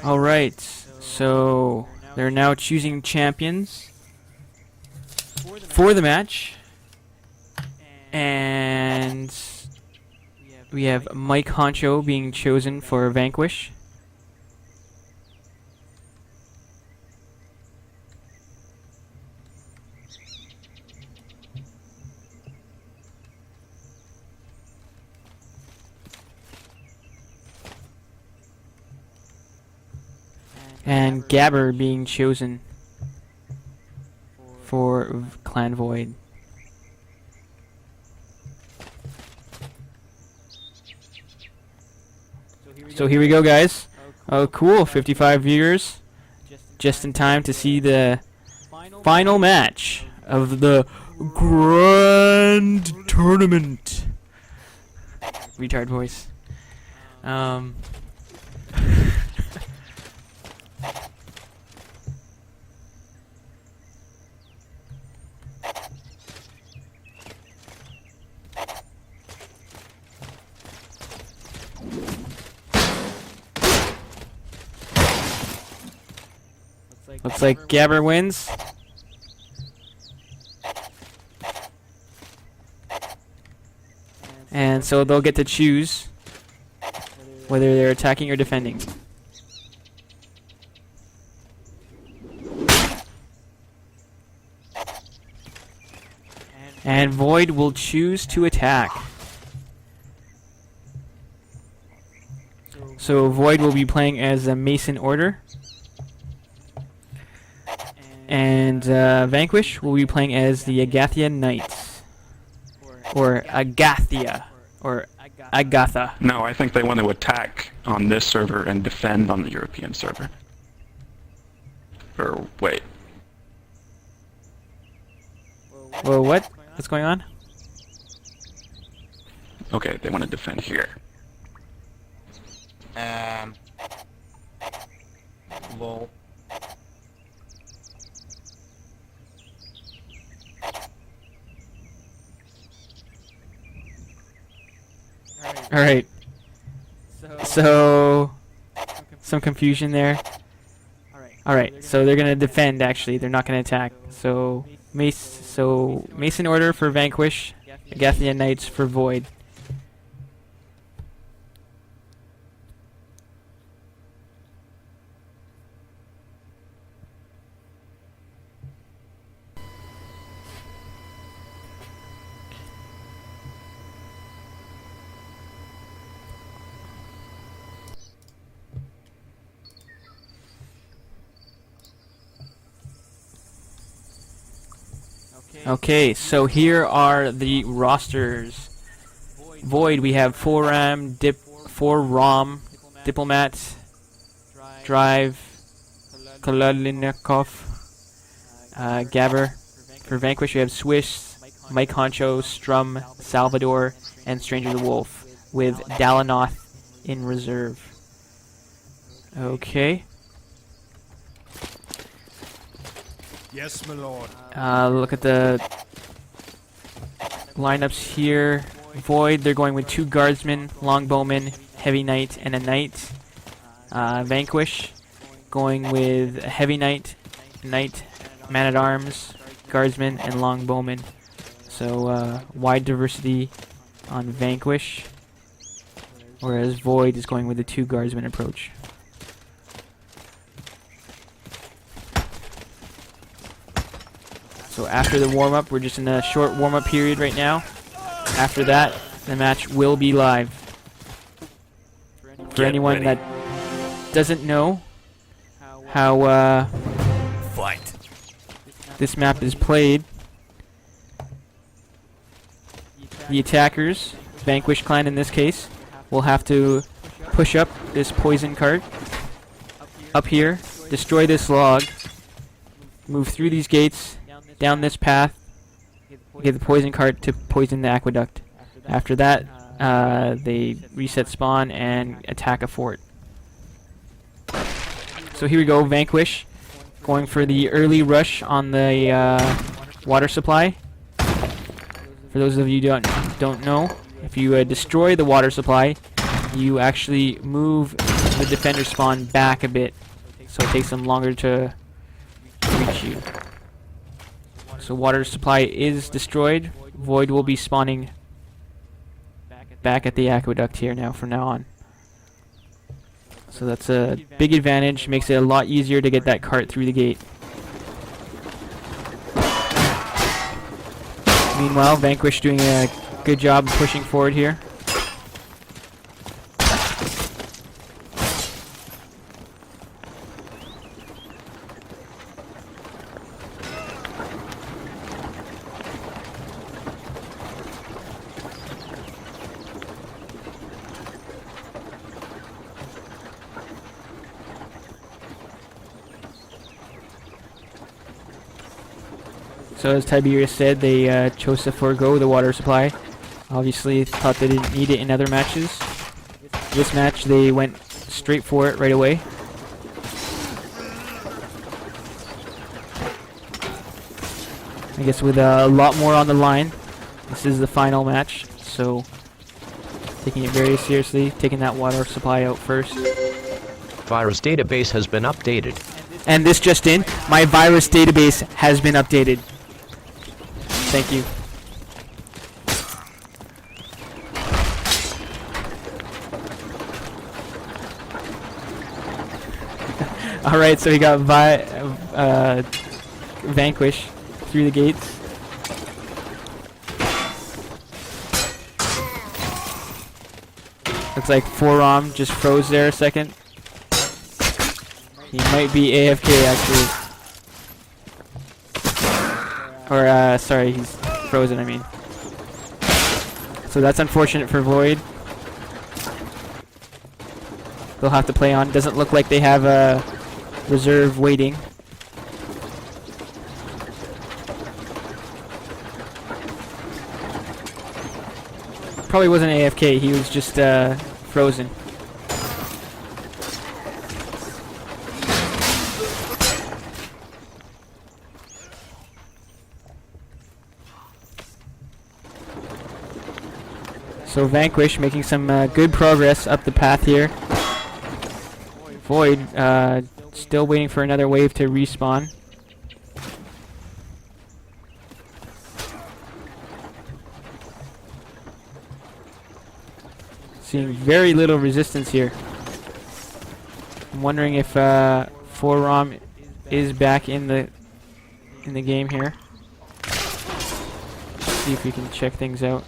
Alright, so they're now choosing champions for the match. And we have Mike Honcho being chosen for Vanquish. And Gabber being chosen for Clan Void. So here we go, guys. Oh, cool. 55 viewers. Just in time to see the final match of the Grand Tournament. Retard voice. Looks like Gabber wins. And so they'll get to choose whether they're attacking or defending. And Void will choose to attack. So Void will be playing as a Mason Order. And Vanquish will be playing as the Agathia Knights. Or Agathia. Or Agatha. No, I think they want to attack on this server and defend on the European server. Or wait. Well, what? What's going on? Okay, they want to defend here. Lol. Alright. So some confusion there. Alright, so they're gonna defend actually, they're not gonna attack. So Mason Order for Vanquish, Agathia Knights for Void. Okay, so here are the rosters. Void, we have 4 Rom, Diplomat, Drive, Kolodnikov, Gabber. For Vanquish, we have Swiss, Mike Honcho, Strum, Salvador, and Stranger the Wolf, with Dalanoth in reserve. Okay. Yes, my lord. Look at the lineups here. Void, they're going with 2 guardsmen, longbowmen, heavy knight, and a knight. Vanquish, going with a heavy knight, man-at-arms, guardsman, and longbowman. So wide diversity on Vanquish, whereas Void is going with the 2 guardsmen approach. So after the warm-up, we're just in a short warm-up period right now. After that, the match will be live. For anyone that doesn't know how this map is played, the attackers, Vanquish Clan in this case, will have to push up this poison cart up here, destroy this log, move through these gates, down this path, get the poison cart to poison the aqueduct. After that, they reset spawn and attack a fort. So here we go, Vanquish, going for the early rush on the water supply. For those of you who don't know, if you destroy the water supply, you actually move the defenders spawn back a bit, so it takes them longer to reach you. So water supply is destroyed. Void will be spawning back at the aqueduct here now from now on. So that's a big advantage, makes it a lot easier to get that cart through the gate. Meanwhile, Vanquish doing a good job of pushing forward here. So as Tiberius said, they chose to forego the water supply. Obviously thought they didn't need it in other matches. This match they went straight for it right away. I guess with a lot more on the line. This is the final match, so taking it very seriously, taking that water supply out first. Virus database has been updated. And this just in, my virus database has been updated. Thank you. Alright, so we got Vanquish through the gates. Looks like Forum just froze there a second. He might be AFK actually. Or, sorry, he's frozen, I mean. So that's unfortunate for Void. They'll have to play on. Doesn't look like they have a reserve waiting. Probably wasn't AFK, he was just frozen. So Vanquish making some good progress up the path here. Void still waiting for another wave to respawn. Seeing very little resistance here. I'm wondering if Forum is back in the game here. See if we can check things out.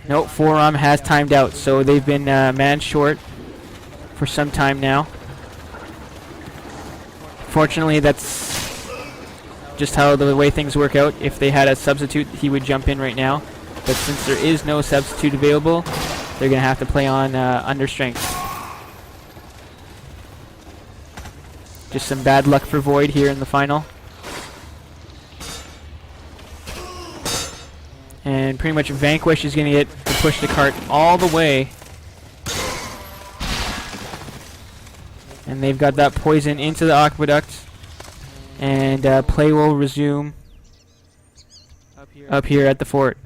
Nope, Forum has timed out, so they've been man short for some time now. Fortunately, that's just how the way things work out. If they had a substitute, he would jump in right now. But since there is no substitute available, they're going to have to play on under strength. Just some bad luck for Void here in the final. And pretty much Vanquish is going to get to push the cart all the way. And they've got that poison into the aqueduct. And play will resume up here at the fort.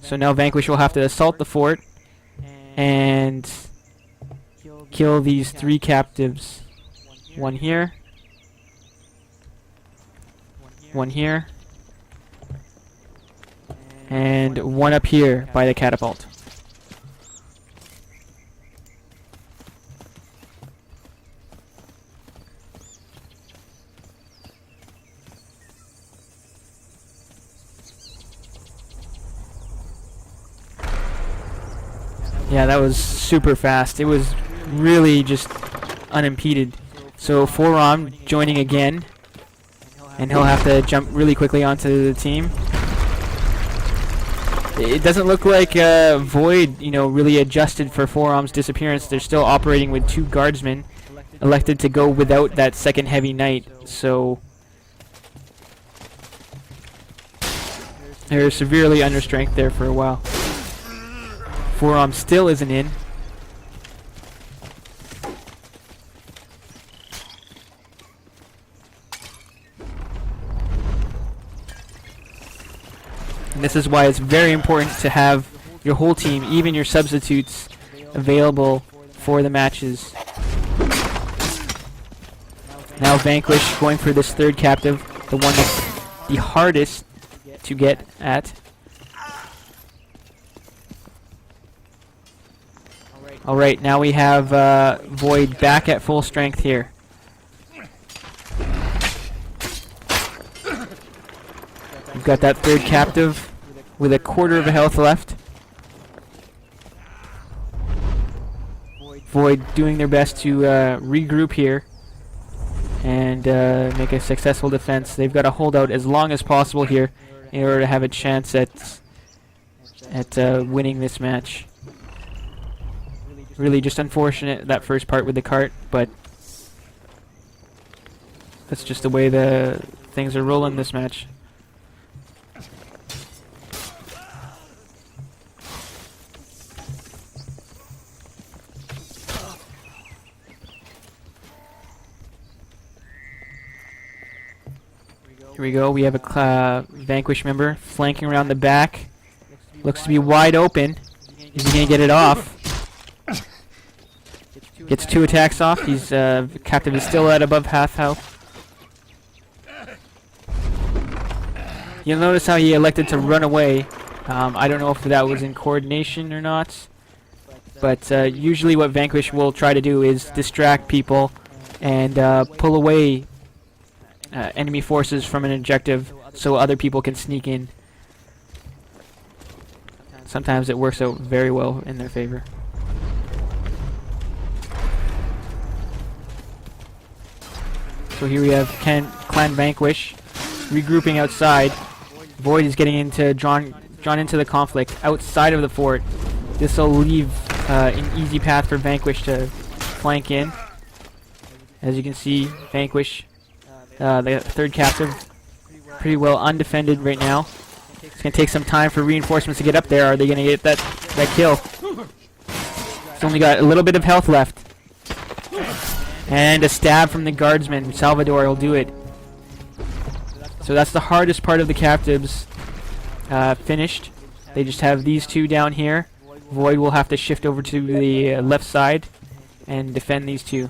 So now Vanquish will have to assault the fort and kill these 3 captives. One here. One here. And one up here by the catapult. Yeah, that was super fast. It was really just unimpeded. So Forum joining again. And he'll have to jump really quickly onto the team. It doesn't look like Void, really adjusted for Forum's disappearance. They're still operating with 2 guardsmen, elected to go without that second heavy knight. So they're severely under strength there for a while. Forum still isn't in. And this is why it's very important to have your whole team, even your substitutes, available for the matches. Now Vanquish going for this third captive, the one that's the hardest to get at. Alright, now we have Void back at full strength here. We've got that third captive with a quarter of a health left. Void doing their best to regroup here and make a successful defense. They've got to hold out as long as possible here in order to have a chance at winning this match. Really just unfortunate, that first part with the cart, but that's just the way the things are rolling this match. Here we go, we have a Vanquish member flanking around the back. Looks to be wide open. Is he going to get it off? Gets 2 attacks off. He's captive is still at above half health. You'll notice how he elected to run away. I don't know if that was in coordination or not, but usually what Vanquish will try to do is distract people and pull away enemy forces from an objective so other people can sneak in. Sometimes it works out very well in their favor. So here we have Clan Vanquish regrouping outside. Void is getting drawn into the conflict outside of the fort. This will leave an easy path for Vanquish to flank in. As you can see, Vanquish, the third captive, pretty well undefended right now. It's going to take some time for reinforcements to get up there. Are they going to get that kill? It's only got a little bit of health left. And a stab from the guardsman. Salvador will do it. So that's the hardest part of the captives finished. They just have these two down here. Void will have to shift over to the left side and defend these two.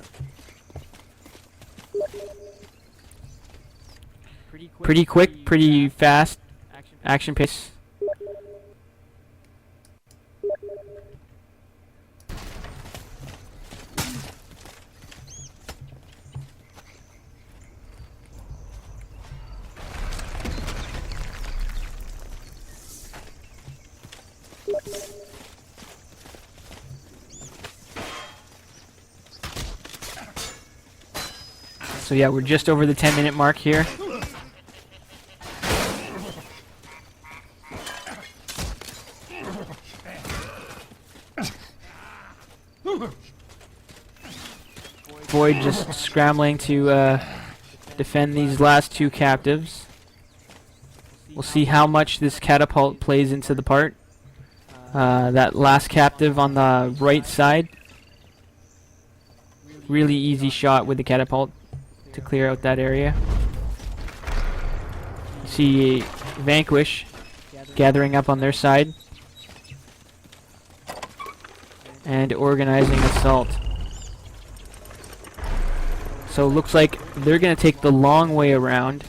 Pretty quick, pretty fast action pace. So yeah, we're just over the 10-minute mark here. Void just scrambling to defend these last two captives. We'll see how much this catapult plays into the part. That last captive on the right side. Really easy shot with the catapult to clear out that area. You see Vanquish gathering up on their side and organizing assault. So it looks like they're going to take the long way around,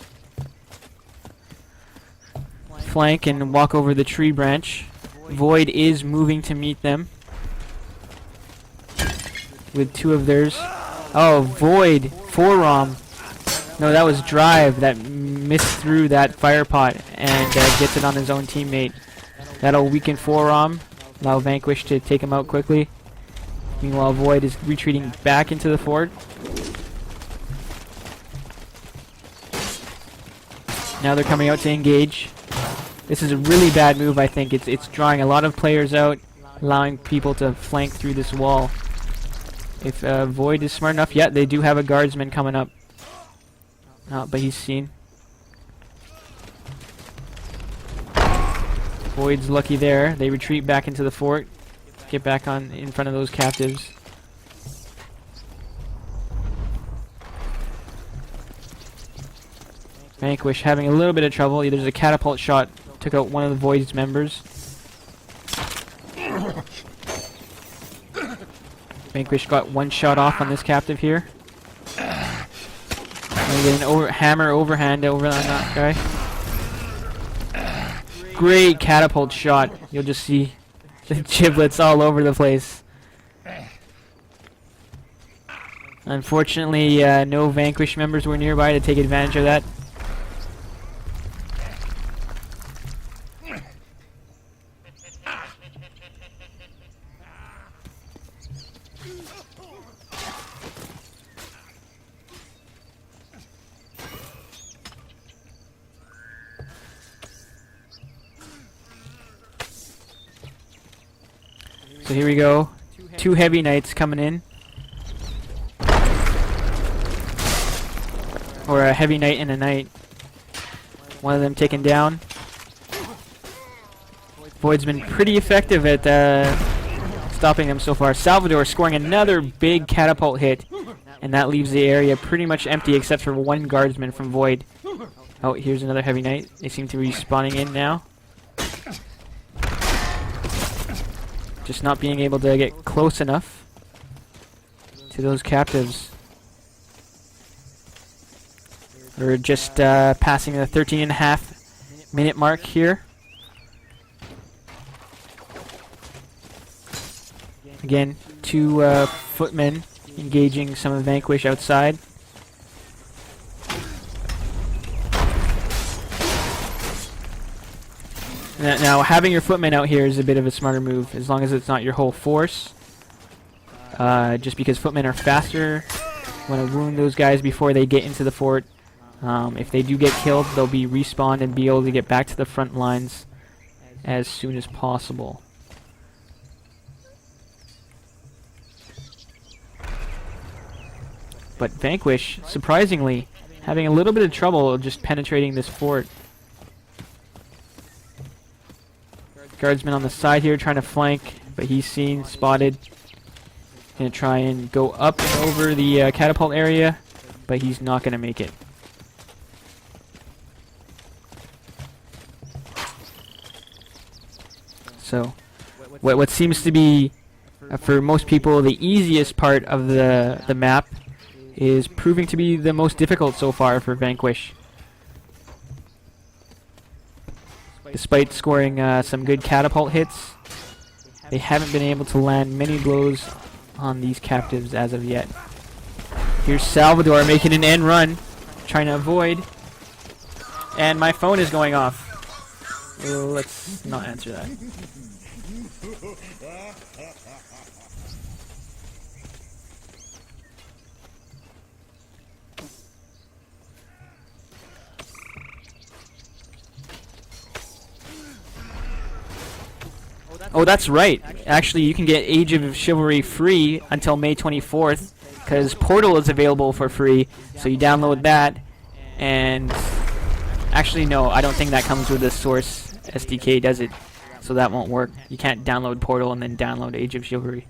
flank and walk over the tree branch. Void is moving to meet them with two of theirs. Oh, Void, forearm. No, that was Drive that missed through that fire pot and gets it on his own teammate. That'll weaken forearm, allow Vanquish to take him out quickly. Meanwhile, Void is retreating back into the fort. Now they're coming out to engage. This is a really bad move, I think. It's drawing a lot of players out, allowing people to flank through this wall. If Void is smart enough, yeah, they do have a guardsman coming up. But he's seen. Void's lucky there. They retreat back into the fort. Get back on in front of those captives. Vanquish having a little bit of trouble. There's a catapult shot. Took out one of the Void's members. Vanquish got one shot off on this captive here. And get an hammer overhand over on that guy. Great catapult shot. You'll just see the giblets all over the place. Unfortunately, no Vanquish members were nearby to take advantage of that. So here we go. 2 heavy knights coming in. Or a heavy knight and a knight. One of them taken down. Void's been pretty effective at stopping them so far. Salvador scoring another big catapult hit. And that leaves the area pretty much empty except for one guardsman from Void. Oh, here's another heavy knight. They seem to be spawning in now. Just not being able to get close enough to those captives. We're just passing the 13.5 minute mark here. Again, 2 footmen engaging some of Vanquish outside. Now, having your footmen out here is a bit of a smarter move, as long as it's not your whole force. Just because footmen are faster, want to wound those guys before they get into the fort. If they do get killed, they'll be respawned and be able to get back to the front lines as soon as possible. But Vanquish, surprisingly, having a little bit of trouble just penetrating this fort. Guardsman on the side here trying to flank, but he's seen, spotted. Gonna try and go up and over the catapult area, but he's not gonna make it. So, what seems to be, for most people, the easiest part of the map is proving to be the most difficult so far for Vanquish. Despite scoring some good catapult hits, they haven't been able to land many blows on these captives as of yet. Here's Salvador making an end run, trying to avoid. And my phone is going off. Let's not answer that. Oh, that's right. Actually, you can get Age of Chivalry free until May 24th, because Portal is available for free, so you download that, and... Actually, no, I don't think that comes with the Source SDK, does it? So that won't work. You can't download Portal and then download Age of Chivalry.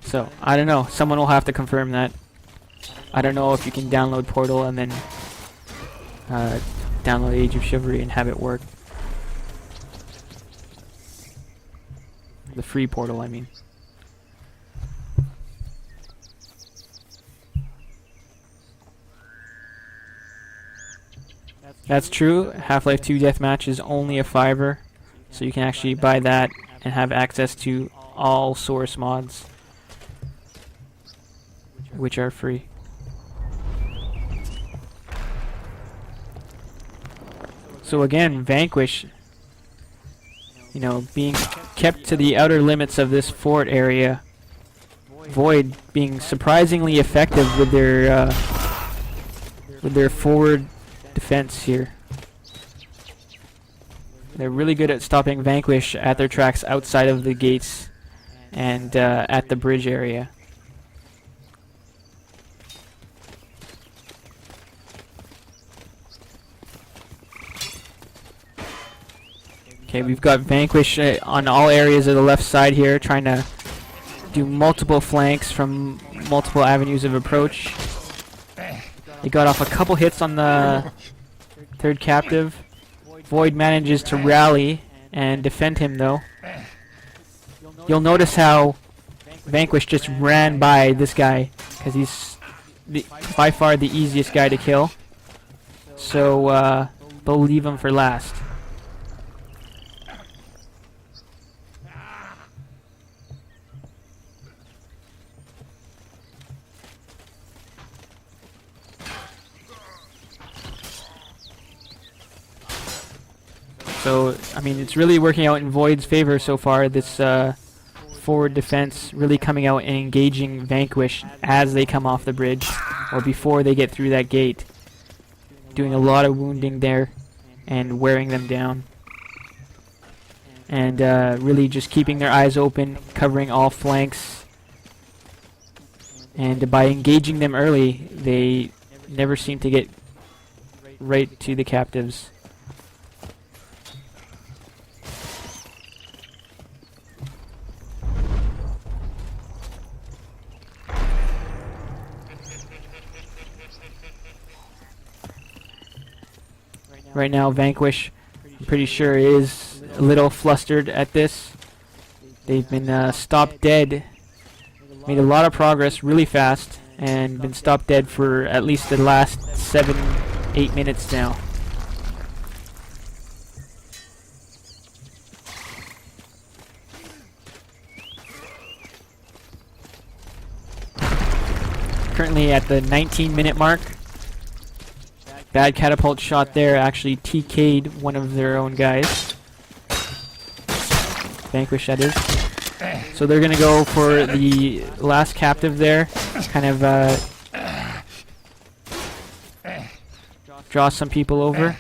So, I don't know. Someone will have to confirm that. I don't know if you can download Portal and then download Age of Chivalry and have it work. The free Portal, I mean. That's true. Half-Life 2 Deathmatch is only a $5, so you can actually buy that and have access to all source mods, which are free. So again, Vanquish, you know, being kept to the outer limits of this fort area. Void being surprisingly effective with their forward defense here. They're really good at stopping Vanquish at their tracks outside of the gates and at the bridge area. Okay, we've got Vanquish on all areas of the left side here, trying to do multiple flanks from multiple avenues of approach. He got off a couple hits on the Third captive. Void manages to rally and defend him though. You'll notice how Vanquish just ran by this guy because he's by far the easiest guy to kill. So they'll leave him for last. So, I mean, it's really working out in Void's favor so far, this forward defense really coming out and engaging Vanquish as they come off the bridge, or before they get through that gate. Doing a lot of wounding there, and wearing them down. And really just keeping their eyes open, covering all flanks. And by engaging them early, they never seem to get right to the captives. Right now, Vanquish, I'm pretty sure, is a little flustered at this. They've been stopped dead, made a lot of progress really fast, and been stopped dead for at least the last 7-8 minutes now. Currently at the 19-minute mark. Bad catapult shot there actually TK'd one of their own guys. Vanquish, that is. So they're going to go for the last captive there. Kind of draw some people over.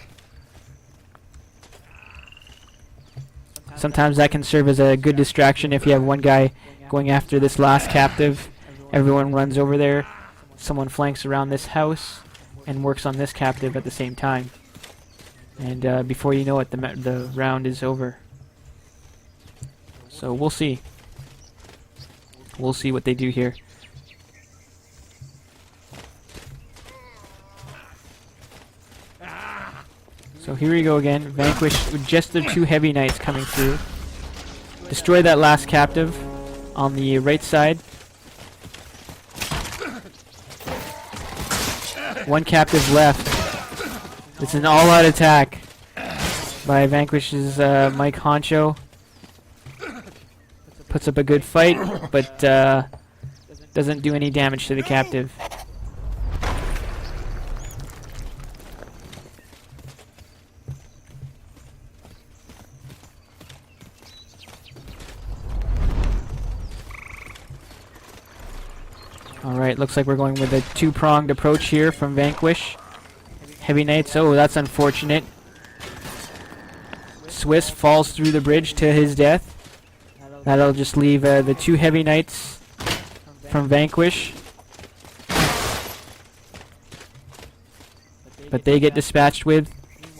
Sometimes that can serve as a good distraction if you have one guy going after this last captive. Everyone runs over there. Someone flanks around this house and works on this captive at the same time. And before you know it, the round is over. So we'll see. We'll see what they do here. So here we go again. Vanquish with just their 2 heavy knights coming through. Destroy that last captive on the right side. One captive left. It's an all-out attack by Vanquish's Mike Honcho. Puts up a good fight, but doesn't do any damage to the captive. Alright, looks like we're going with a 2-pronged approach here from Vanquish. Heavy Knights, oh, that's unfortunate. Swiss falls through the bridge to his death. That'll just leave the 2 Heavy Knights from Vanquish. But they get dispatched with.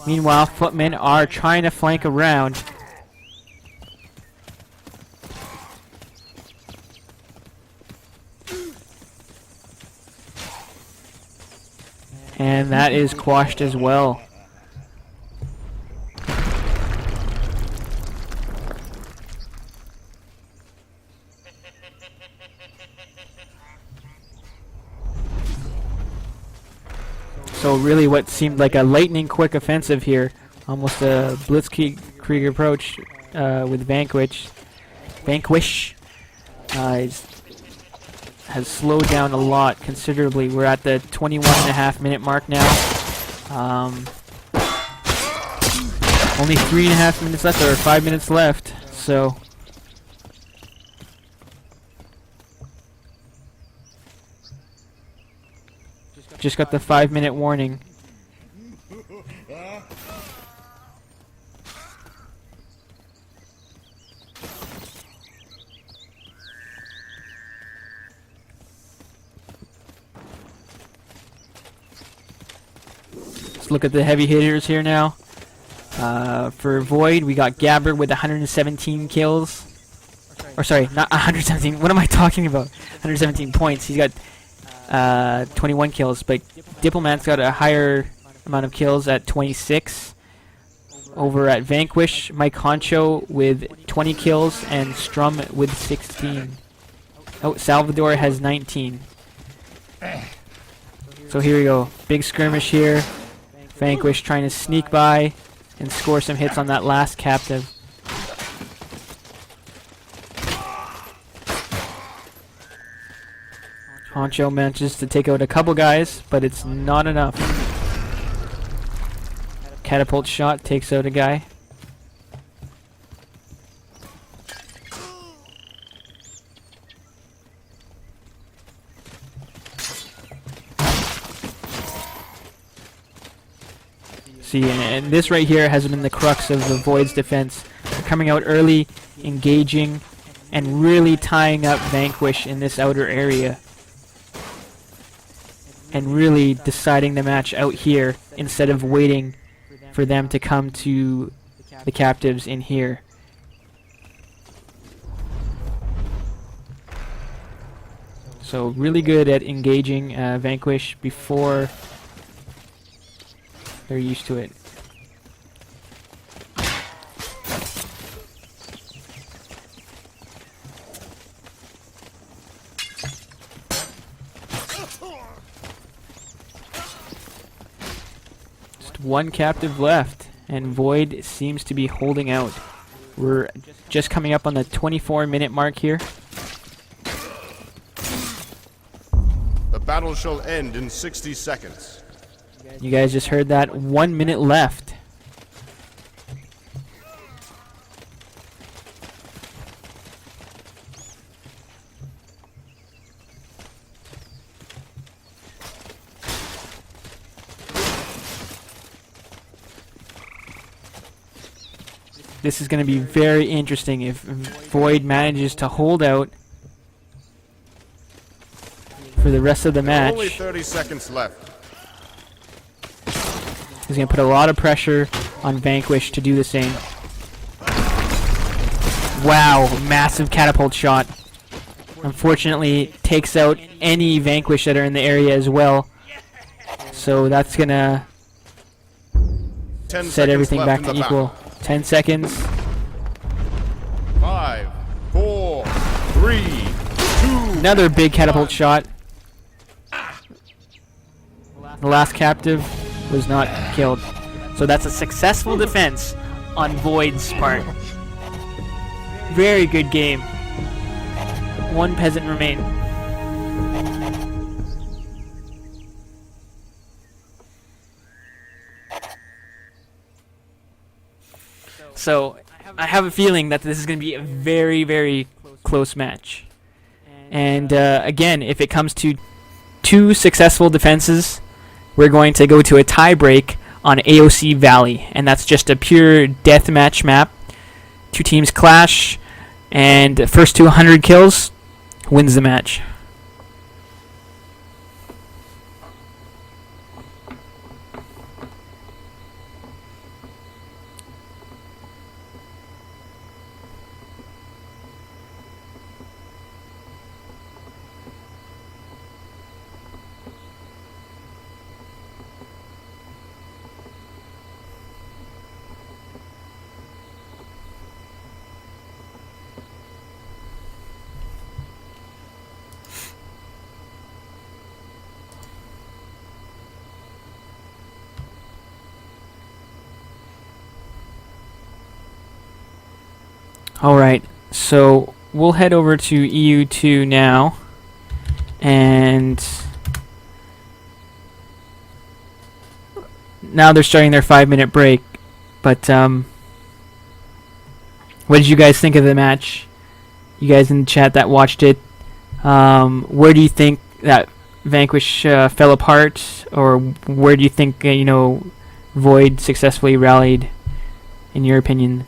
Meanwhile, footmen are trying to flank around. And that is quashed as well. So really what seemed like a lightning quick offensive here, almost a blitzkrieg approach with Vanquish. Vanquish has slowed down a lot considerably. We're at the 21.5-minute mark now. Only 3.5 minutes left, or 5 minutes left, so just got the 5-minute warning. Let's look at the heavy hitters here now. For Void, we got Gabber with 117 kills. Or sorry, not 117. What am I talking about? 117 points. He's got 21 kills, but Diplomat's got a higher amount of kills at 26. Over at Vanquish, Mike Honcho with 20 kills and Strum with 16. Oh, Salvador has 19. So here we go. Big skirmish here. Vanquish trying to sneak by and score some hits on that last captive. Honcho manages to take out a couple guys, but it's not enough. Catapult shot takes out a guy. See, and this right here has been the crux of the Void's defense. They're coming out early, engaging, and really tying up Vanquish in this outer area. And really deciding the match out here instead of waiting for them to come to the captives in here. So really good at engaging Vanquish before they're used to it. Just one captive left, and Void seems to be holding out. We're just coming up on the 24-minute mark here. The battle shall end in 60 seconds. You guys just heard that. 1 minute left. This is going to be very interesting if Void manages to hold out for the rest of the match. Only 30 seconds left. He's going to put a lot of pressure on Vanquish to do the same. Wow, massive catapult shot. Unfortunately, takes out any Vanquish that are in the area as well. So that's going to set everything back to equal. 10 seconds. 5, 4, 3, 2. Another big catapult shot. The last captive was not killed. So that's a successful defense on Void's part. Very good game. One peasant remained. So I have a feeling that this is going to be a very, very close match. And again, if it comes to two successful defenses, we're going to go to a tie break on AOC Valley, and that's just a pure deathmatch map. Two teams clash, and the first 200 kills wins the match. Alright, so we'll head over to EU2 now, and now they're starting their 5-minute break, but what did you guys think of the match? You guys in the chat that watched it, where do you think that Vanquish fell apart, or where do you think, Void successfully rallied, in your opinion?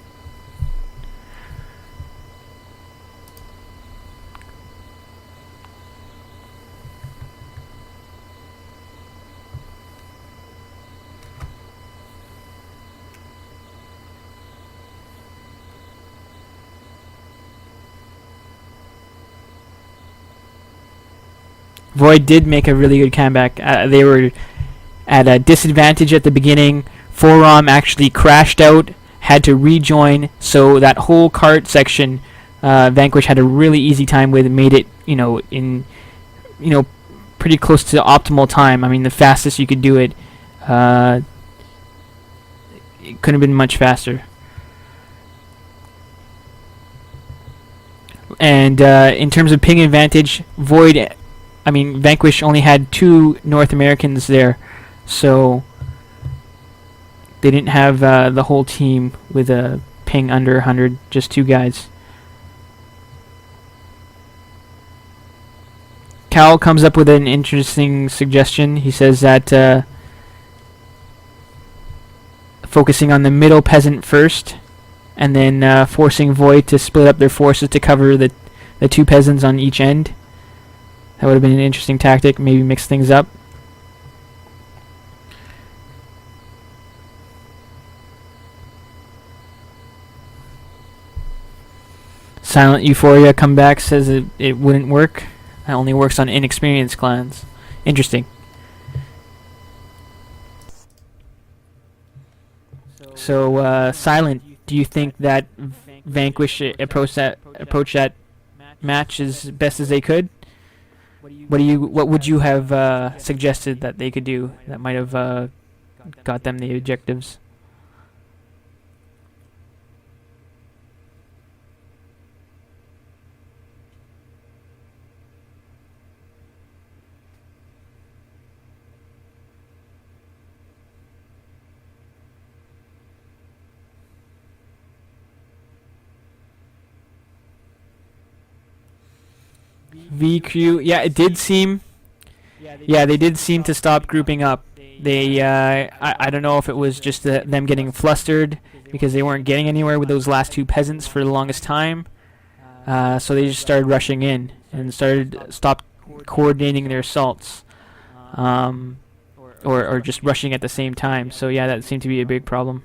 Void did make a really good comeback. They were at a disadvantage at the beginning. Forum actually crashed out, had to rejoin, so that whole cart section, Vanquish had a really easy time with, and made it, in, pretty close to optimal time. I mean, the fastest you could do it. It couldn't have been much faster. And in terms of ping advantage, Vanquish only had 2 North Americans there, so they didn't have the whole team with a ping under 100, just 2 guys. Cal comes up with an interesting suggestion. He says that focusing on the middle peasant first, and then forcing Void to split up their forces to cover the 2 peasants on each end. That would have been an interesting tactic, maybe mix things up. Silent Euphoria comeback says it wouldn't work. That only works on inexperienced clans. Interesting. So, Silent, do you think that Vanquish approached that match as best as they could? What would you have suggested that they could do that might have got them the objectives? VQ, yeah, it did seem. Yeah, they did seem to stop grouping up. They, I don't know if it was just them getting flustered because they weren't getting anywhere with those last 2 peasants for the longest time. So they just started rushing in and stopped coordinating their assaults, or just rushing at the same time. So yeah, that seemed to be a big problem.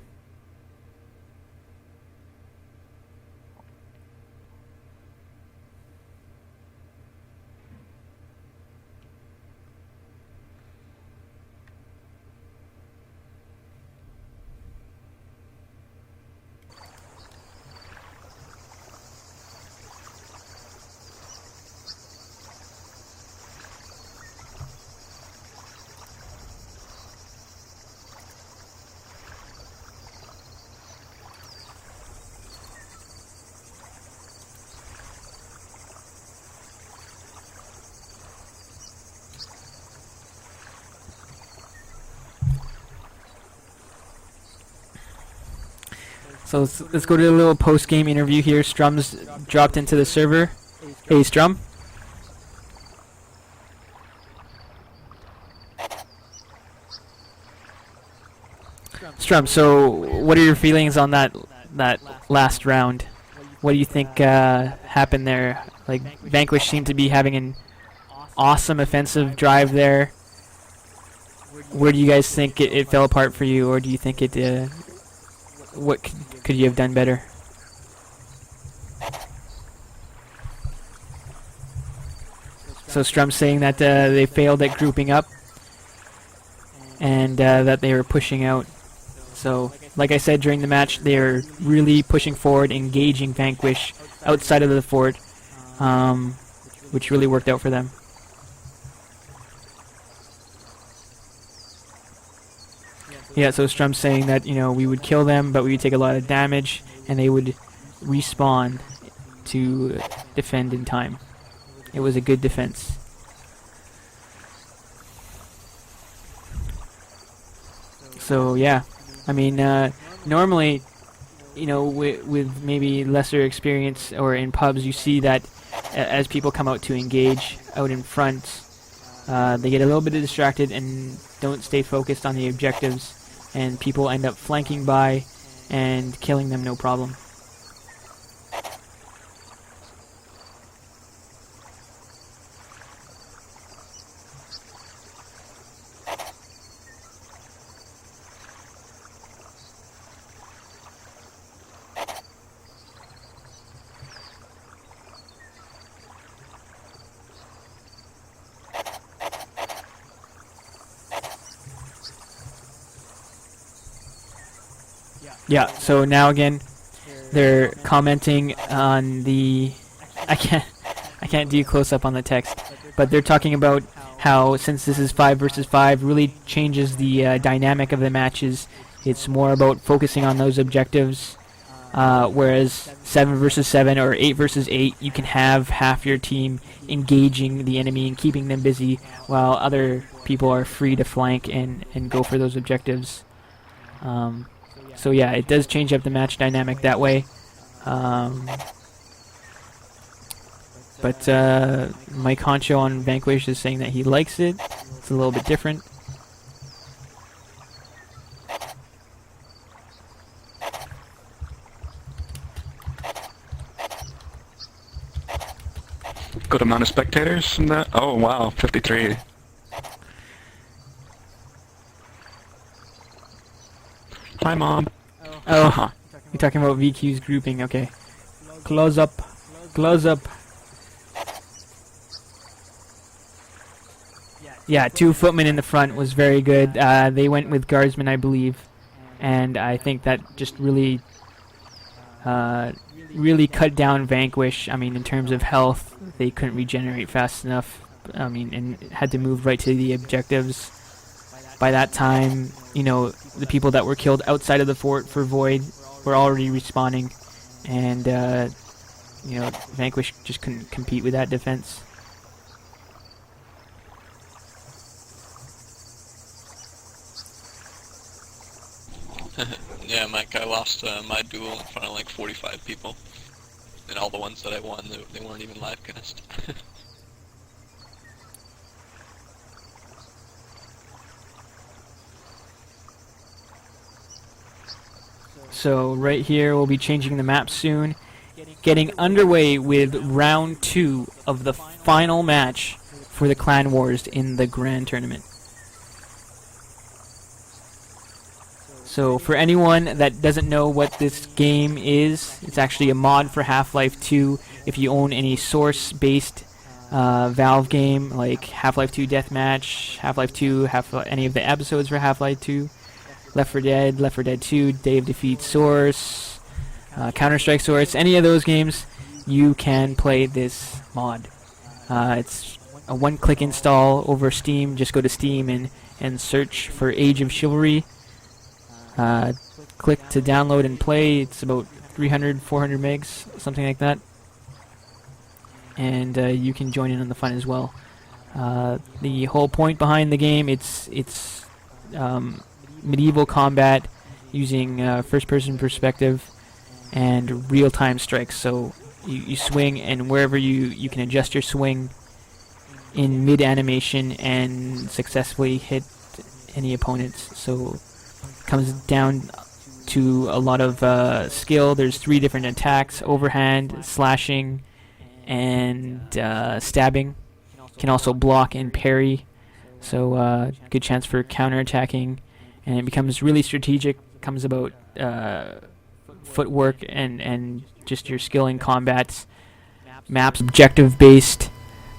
So let's go to a little post-game interview here. Strum's dropped into the server. Hey, Strum. Strum, so what are your feelings on that last round? What do you think happened there? Like, Vanquish seemed to be having an awesome offensive drive there. Where do you guys think it fell apart for you, or do you think it what could you have done better? So Strum's saying that they failed at grouping up, and that they were pushing out. So, like I said during the match, they're really pushing forward, engaging Vanquish outside of the fort, which really worked out for them. Yeah, so Strum's saying that, we would kill them, but we would take a lot of damage, and they would respawn to defend in time. It was a good defense. So, yeah. I mean, normally, with maybe lesser experience or in pubs, you see that as people come out to engage out in front, they get a little bit distracted and don't stay focused on the objectives, and people end up flanking by and killing them no problem. Yeah, so now again, they're commenting on the... I can't do close up on the text, but they're talking about how since this is 5 versus 5, really changes the dynamic of the matches. It's more about focusing on those objectives, whereas 7 versus 7 or 8 versus 8, you can have half your team engaging the enemy and keeping them busy, while other people are free to flank and go for those objectives. So yeah, it does change up the match dynamic that way. But Mike Honcho on Vanquish is saying that he likes it. It's a little bit different. Good amount of spectators in that. Oh wow, 53. Hi, Mom. Oh, you're talking about VQ's grouping, okay. Close up. Close up. Yeah, 2 footmen in the front was very good. They went with guardsmen, I believe. And I think that just really cut down Vanquish. I mean, in terms of health, they couldn't regenerate fast enough. I mean, and had to move right to the objectives. By that time, you know, the people that were killed outside of the fort for Void were already respawning. And, you know, Vanquish just couldn't compete with that defense. Yeah, Mike, I lost my duel in front of like 45 people. And all the ones that I won, they weren't even live cast. So right here, we'll be changing the map soon. Getting underway with round 2 of the final match for the Clan Wars in the Grand Tournament. So for anyone that doesn't know what this game is, it's actually a mod for Half-Life 2. If you own any Source-based Valve game like Half-Life 2 Deathmatch, Half-Life 2, any of the episodes for Half-Life 2, Left 4 Dead, Left 4 Dead 2, Day of Defeat Source, Counter-Strike Source, any of those games, you can play this mod. It's a one-click install over Steam. Just go to Steam and search for Age of Chivalry. Click to download and play. It's about 300, 400 megs, something like that. And you can join in on the fun as well. The whole point behind the game, it's medieval combat using first-person perspective and real-time strikes. So you swing, and wherever you can adjust your swing in mid-animation and successfully hit any opponents. So comes down to a lot of skill. There's 3 different attacks: overhand, slashing, and stabbing. Can also block and parry, so good chance for counterattacking. And it becomes really strategic. Comes about footwork and just your skill in combats. Maps objective based,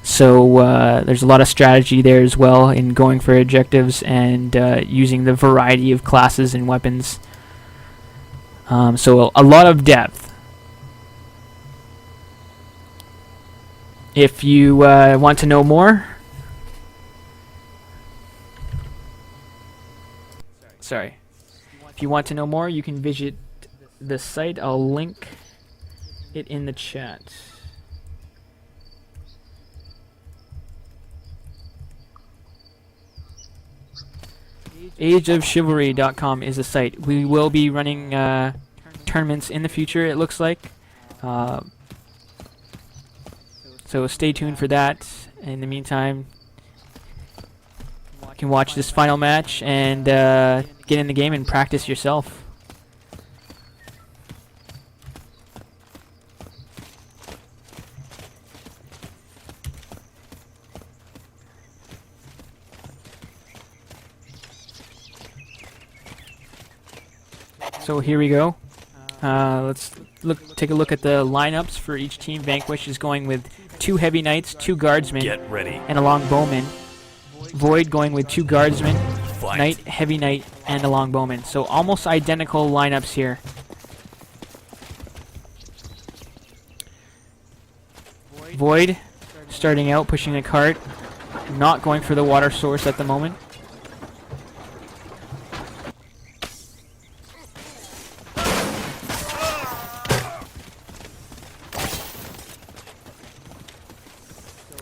so there's a lot of strategy there as well in going for objectives and using the variety of classes and weapons. So a lot of depth. If you want to know more, if you want to know more, you can visit the site. I'll link it in the chat. AgeOfChivalry.com is the site. We will be running tournaments in the future, it looks like. So stay tuned for that. In the meantime, you can watch this final match and get in the game and practice yourself. So here we go. Let's take a look at the lineups for each team. Vanquish is going with 2 heavy knights, 2 guardsmen, Get ready. and a long bowman. Void going with 2 guardsmen, Knight, Heavy Knight, and a Longbowman. So almost identical lineups here. Void starting out, pushing the cart, not going for the water source at the moment.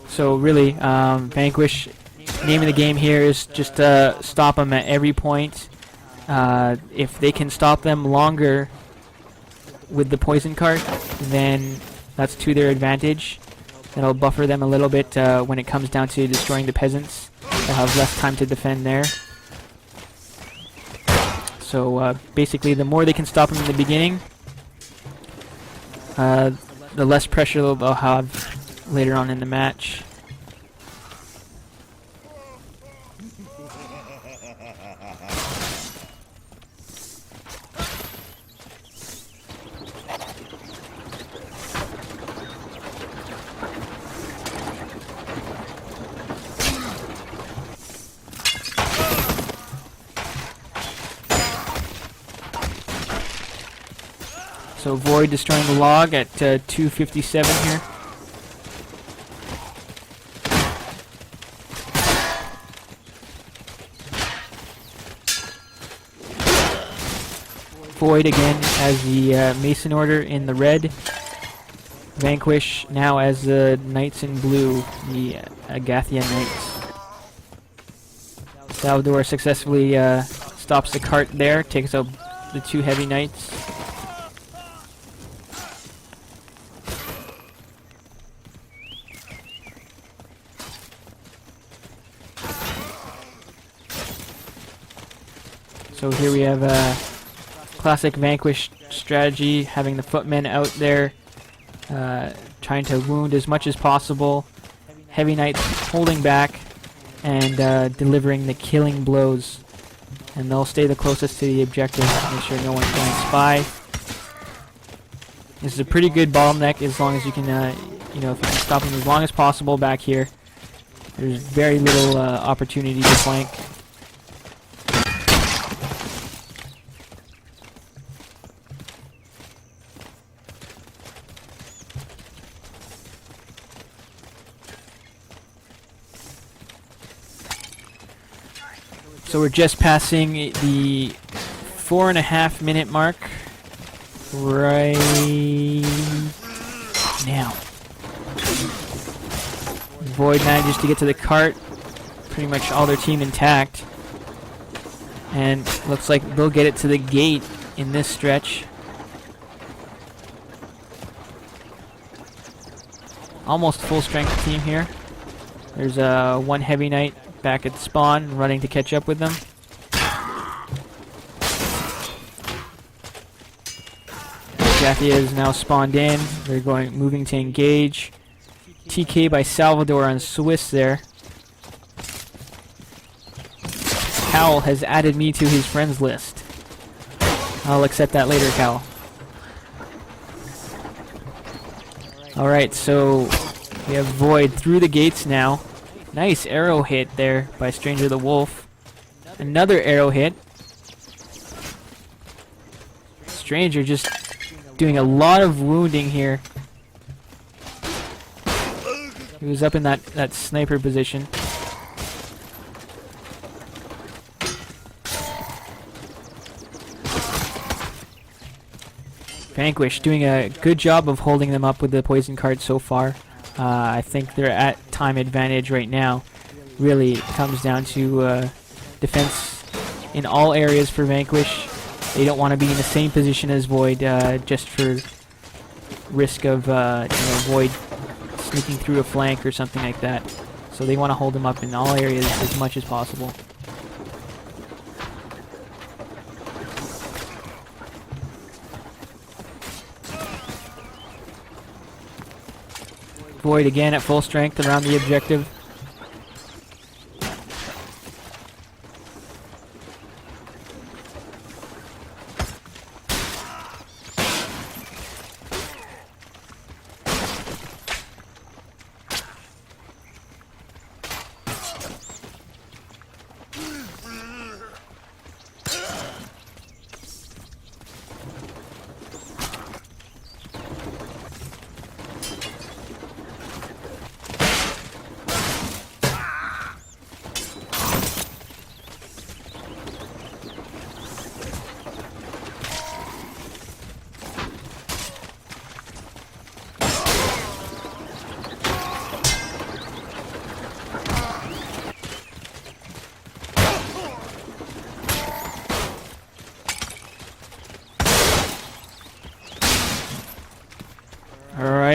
So really, Vanquish, name of the game here is just stop them at every point. If they can stop them longer with the poison cart, then that's to their advantage. That'll buffer them a little bit when it comes down to destroying the peasants. They'll have less time to defend there. So basically, the more they can stop them in the beginning, the less pressure they'll have later on in the match. So Void destroying the log at 257 here. Void again as the Mason Order in the red. Vanquish now as the Knights in blue, the Agathian Knights. Salvador successfully stops the cart there, takes out the 2 heavy knights. So here we have a classic Vanquish strategy, having the footmen out there, trying to wound as much as possible. Heavy Knights holding back and delivering the killing blows. And they'll stay the closest to the objective, make sure no one's going spy. This is a pretty good bottleneck as long as you can, if you can stop them as long as possible back here. There's very little opportunity to flank. So we're just passing the 4.5 minute mark right now. Void manages to get to the cart, pretty much all their team intact. And looks like they'll get it to the gate in this stretch. Almost full strength team here. There's one heavy knight back at spawn, running to catch up with them. Jathia is now spawned in. They're moving to engage. TK by Salvador on Swiss there. Cal has added me to his friends list. I'll accept that later, Cal. Alright, so we have Void through the gates now. Nice arrow hit there by Stranger the Wolf. Another arrow hit. Stranger just doing a lot of wounding here. He was up in that sniper position. Vanquish doing a good job of holding them up with the poison card so far. I think they're at time advantage right now. Really, it comes down to defense in all areas for Vanquish. They don't want to be in the same position as Void, just for risk of Void sneaking through a flank or something like that. So they want to hold them up in all areas as much as possible. Void again at full strength around the objective.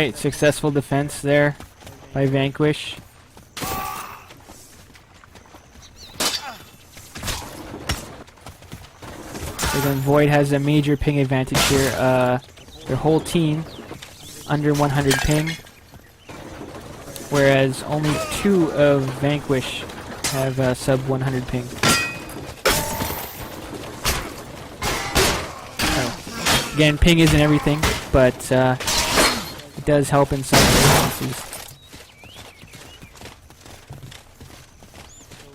Alright, successful defense there by Vanquish. So then Void has a major ping advantage here. Their whole team under 100 ping, whereas only 2 of Vanquish have sub 100 ping. So, again, ping isn't everything, but it does help in some instances.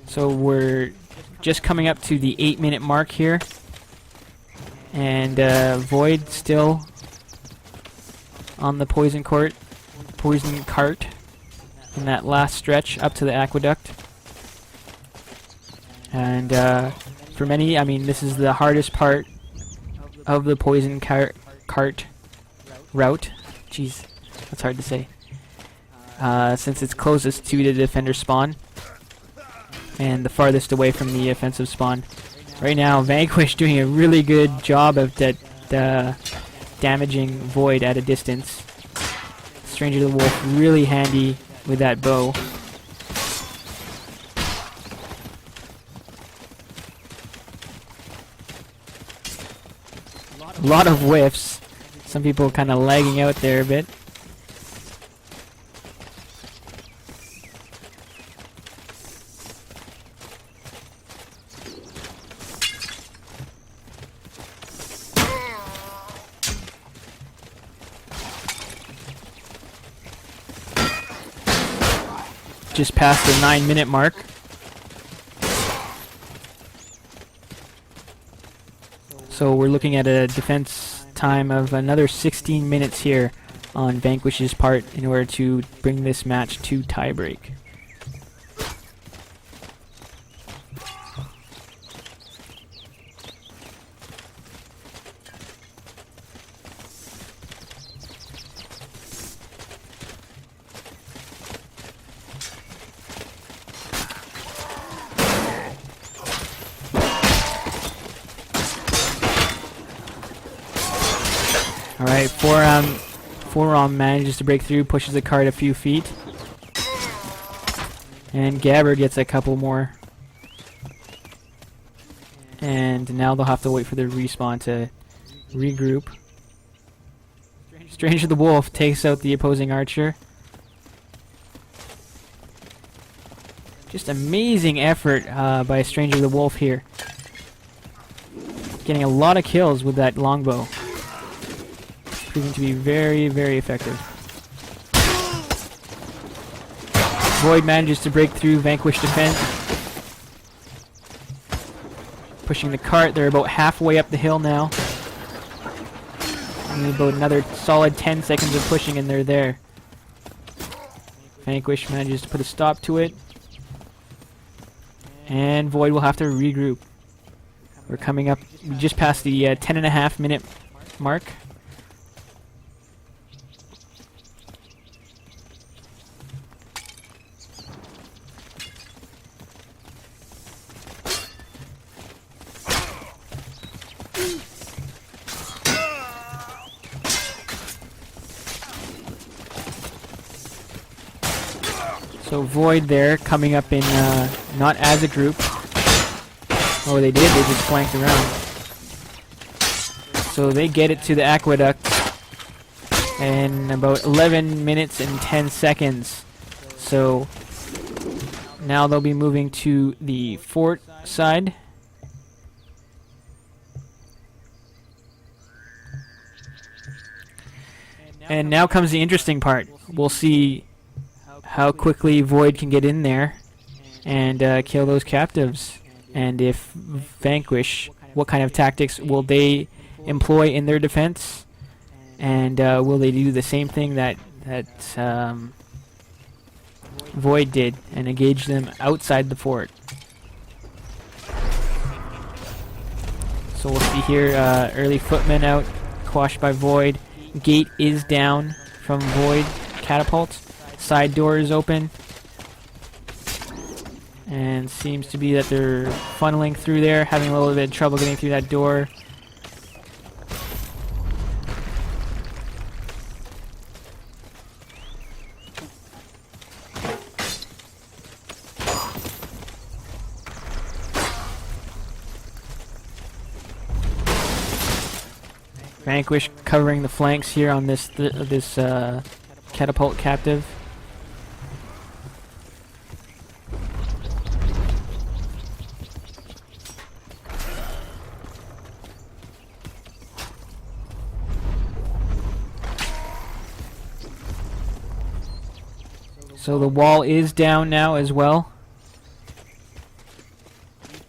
So we're just coming up to the 8-minute mark here. And Void still on the poison cart in that last stretch up to the aqueduct. And for many, I mean, this is the hardest part of the poison cart route. Jeez, that's hard to say. Since it's closest to the defender spawn and the farthest away from the offensive spawn. Right now, Vanquish doing a really good job of damaging Void at a distance. Stranger the Wolf really handy with that bow. A lot of whiffs. Some people kind of lagging out there a bit. Just past the 9-minute mark. So we're looking at a defense time of another 16 minutes here on Vanquish's part in order to bring this match to tiebreak. Alright, Forearm manages to break through, pushes the cart a few feet. And Gabbard gets a couple more. And now they'll have to wait for the respawn to regroup. Stranger the Wolf takes out the opposing archer. Just amazing effort by Stranger the Wolf here. Getting a lot of kills with that longbow. Proving to be very, very effective. Void manages to break through Vanquish defense. Pushing the cart, they're about halfway up the hill now. And about another solid 10 seconds of pushing and they're there. Vanquish manages to put a stop to it. And Void will have to regroup. We're coming up, we just passed the 10.5 minute mark. So Void there, coming up in, not as a group. Oh, they just flanked around. So they get it to the aqueduct in about 11 minutes and 10 seconds. So now they'll be moving to the fort side. And now comes the interesting part. We'll see how quickly Void can get in there and kill those captives. And if Vanquish, what kind of tactics will they employ in their defense? And will they do the same thing that Void did and engage them outside the fort? So we'll see here, early footmen out, quashed by Void. Gate is down from Void catapult. Side door is open. And seems to be that they're funneling through there, having a little bit of trouble getting through that door. Vanquish covering the flanks here on this catapult captive. So the wall is down now as well.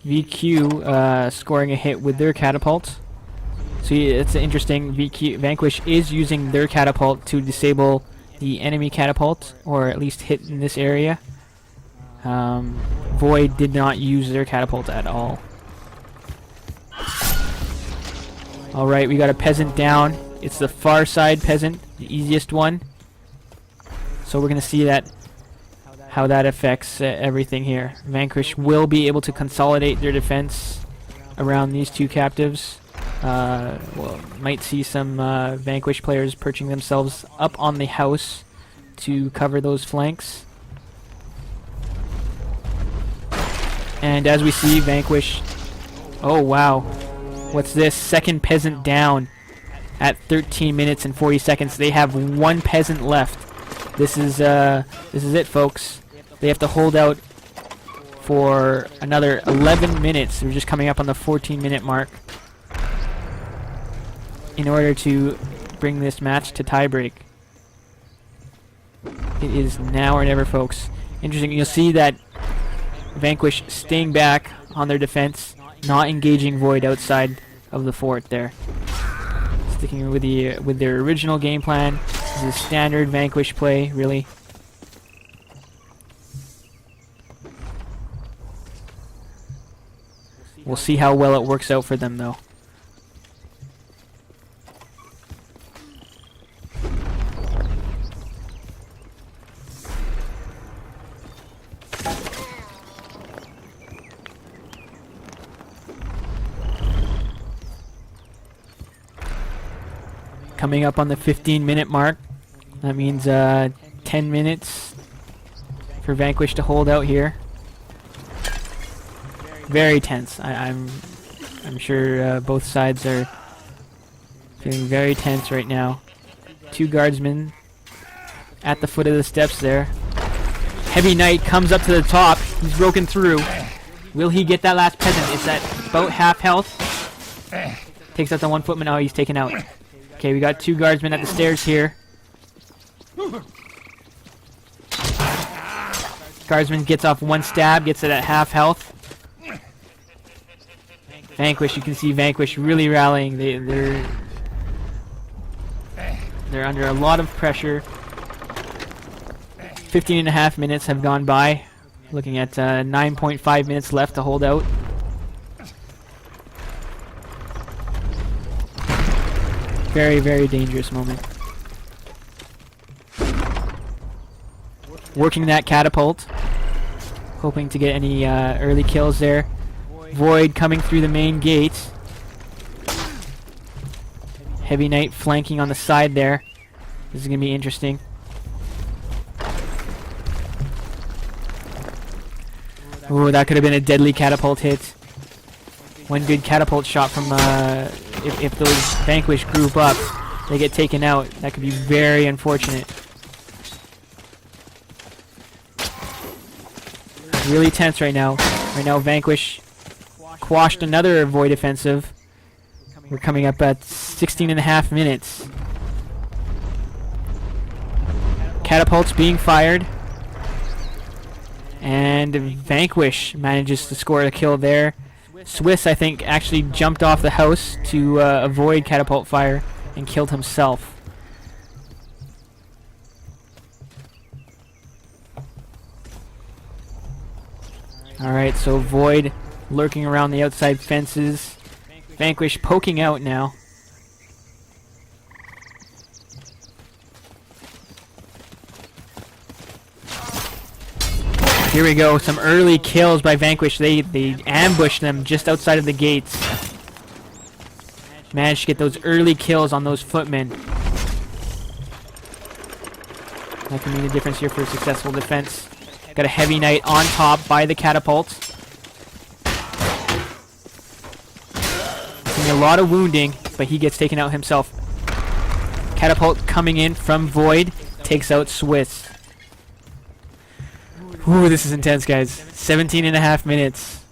VQ scoring a hit with their catapult. So it's interesting. Vanquish is using their catapult to disable the enemy catapult, or at least hit in this area. Void did not use their catapult at all. Alright, we got a peasant down. It's the far side peasant, the easiest one. So we're going to see that how that affects everything here. Vanquish will be able to consolidate their defense around these two captives. Well, might see some Vanquish players perching themselves up on the house to cover those flanks. And as we see, Vanquish... Oh, wow. What's this? Second peasant down at 13 minutes and 40 seconds. They have one peasant left. This is it, folks. They have to hold out for another 11 minutes. We're just coming up on the 14-minute mark in order to bring this match to tiebreak. It is now or never, folks. Interesting. You'll see that Vanquish staying back on their defense, not engaging Void outside of the fort there. Sticking with their original game plan. This is a standard Vanquish play, really. We'll see how well it works out for them, though. Coming up on the 15-minute mark. That means 10 minutes for Vanquish to hold out here. Very tense. I'm sure both sides are feeling very tense right now. Two guardsmen at the foot of the steps there. Heavy Knight comes up to the top. He's broken through. Will he get that last peasant? It's at about half health. Takes out the one footman. Oh, he's taken out. Okay, we got two guardsmen at the stairs here. Guardsman gets off one stab, gets it at half health. Vanquish, you can see Vanquish really rallying. They're under a lot of pressure. 15.5 minutes have gone by. Looking at 9.5 minutes left to hold out. Very, very dangerous moment. Working that catapult. Hoping to get any early kills there. Void coming through the main gate. Heavy Knight flanking on the side there. This is going to be interesting. Ooh, that could have been a deadly catapult hit. One good catapult shot from... if those Vanquish group up, they get taken out. That could be very unfortunate. Really tense right now. Right now, Vanquish quashed another Void offensive. We're coming up at 16.5 minutes. Catapults being fired. And Vanquish manages to score a kill there. Swiss, I think, actually jumped off the house to avoid catapult fire and killed himself. Alright, so Void lurking around the outside fences. Vanquish poking out now. Here we go, some early kills by Vanquish. They ambushed them just outside of the gates. Managed to get those early kills on those footmen. That can mean a difference here for a successful defense. Got a Heavy Knight on top by the catapult. Getting a lot of wounding. but he gets taken out himself. Catapult coming in from Void, takes out Swiss. Ooh, this is intense, guys. 17.5 minutes.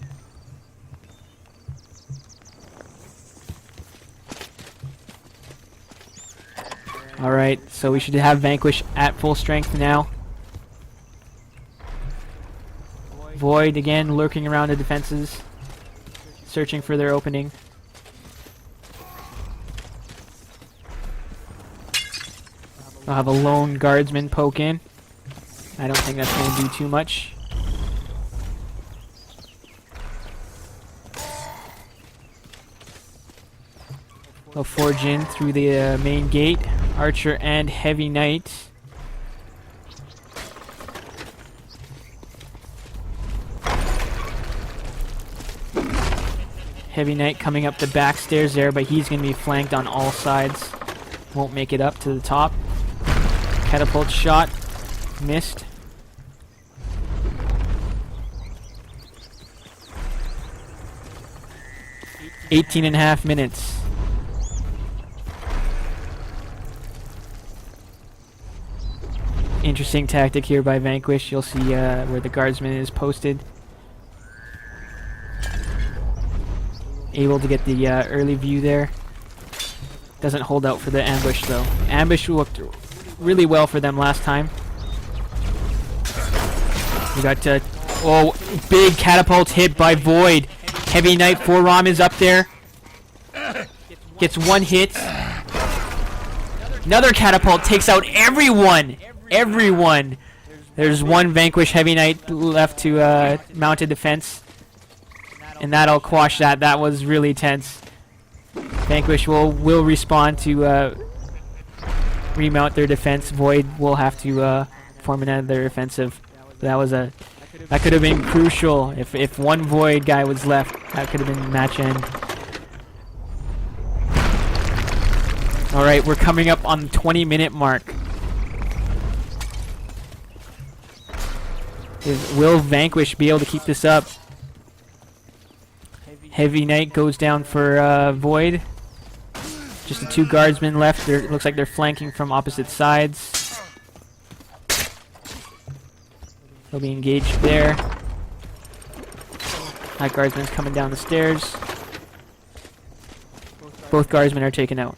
Alright, so we should have Vanquish at full strength now. Void again lurking around the defenses, searching for their opening. I'll have a lone guardsman poke in. I don't think that's going to do too much. They'll forge in through the main gate. Archer and Heavy Knight. Heavy Knight coming up the back stairs there, but he's going to be flanked on all sides. Won't make it up to the top. Catapult shot. Missed. Eighteen and a half minutes. Interesting tactic here by Vanquish. You'll see where the guardsman is posted. Able to get the early view there. Doesn't hold out for the ambush though. Ambush looked really well for them last time. We got big catapult hit by Void. Heavy Knight forearm is up there. Gets one hit. Another catapult takes out everyone. Everyone. There's one Vanquish Heavy Knight left to mount a defense. And that'll quash that. That was really tense. Vanquish will respawn to remount their defense. Void will have to form another offensive. That could have been crucial. If one Void guy was left, that could have been match end. Alright, we're coming up on the 20-minute mark. Will Vanquish be able to keep this up? Heavy Knight goes down for Void. Just the two guardsmen left. It looks like they're flanking from opposite sides. They'll be engaged there. That guardsman's coming down the stairs. Both guardsmen are taken out.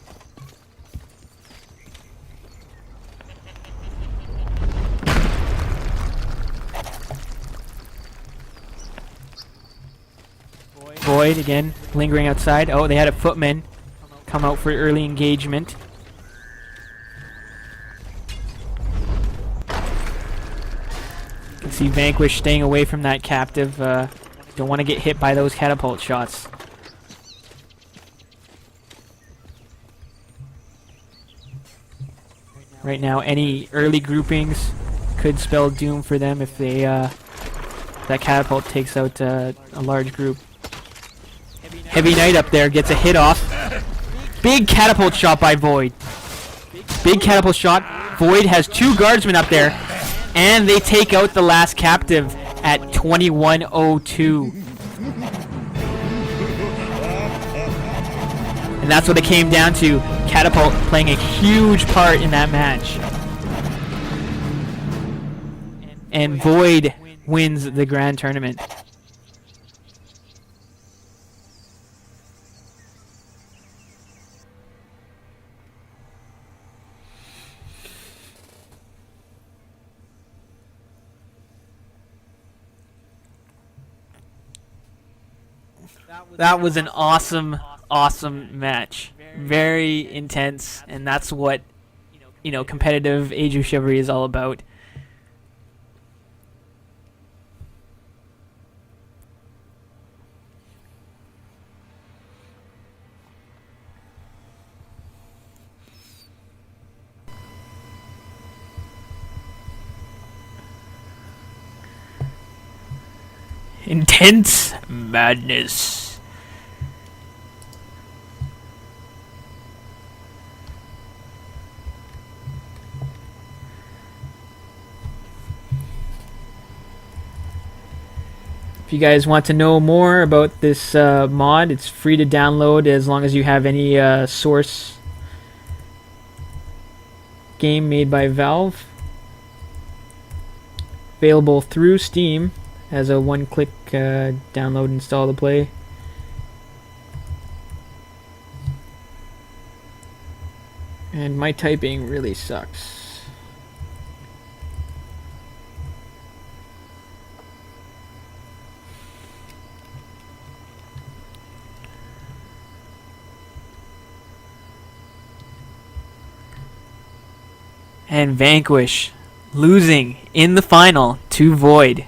Void again, lingering outside. Oh, they had a footman come out for early engagement. You can see Vanquish staying away from that captive. Don't want to get hit by those catapult shots. Right now, any early groupings could spell doom for them if they that catapult takes out a large group. Heavy Knight up there gets a hit off. Big catapult shot by Void. Big catapult shot. Void has two guardsmen up there. And they take out the last captive at 21:02. And that's what it came down to. Catapult playing a huge part in that match. And Void wins the grand tournament. That was an awesome match. Very intense, and that's what, competitive Age of Chivalry is all about. Intense madness. If you guys want to know more about this mod, it's free to download as long as you have any source game made by Valve. Available through Steam as a one-click download, install to play. And my typing really sucks. And Vanquish losing in the final to Void.